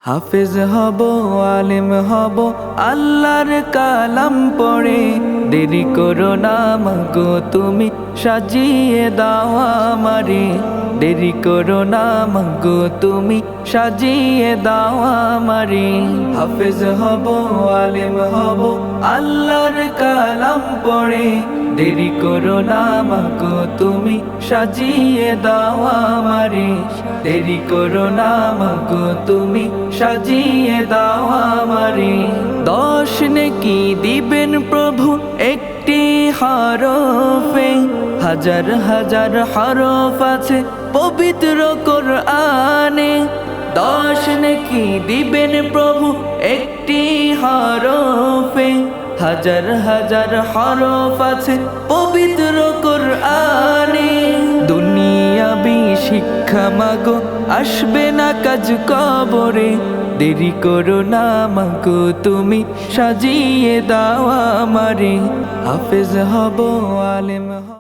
হাফেজ হব, আলেম হব, আল্লাহর কালাম পড়ে। দেরি করো না মাগো তুমি, সাজিয়ে দাও আমারে। দেরি করো না মাগো তুমি, সাজিয়ে দাও আমারে। হাফেজ হব, আলেম হব, আল্লাহর কালাম পড়ে। দেরি করো না মাগো তুমি, সাজিয়ে দাও আমারে। দেরি করো না মাগো তুমি, সাজিয়ে দাও আমারে। 10 নেকি দিবেন প্রভু একটি হরফে, হাজার হাজার হরফ আছে পবিত্র কোরআনে। 10 নেকি দিবেন প্রভু একটি হরফে, হাজার হাজার হরফ আছে পবিত্র কোরআনে। দুনিয়াবি শিক্ষা মাগো আসবে না কাজ কবরে। দেরি করো না মাগো তুমি, সাজিয়ে দাও আমারে। হাফেজ হব, আলেম হব।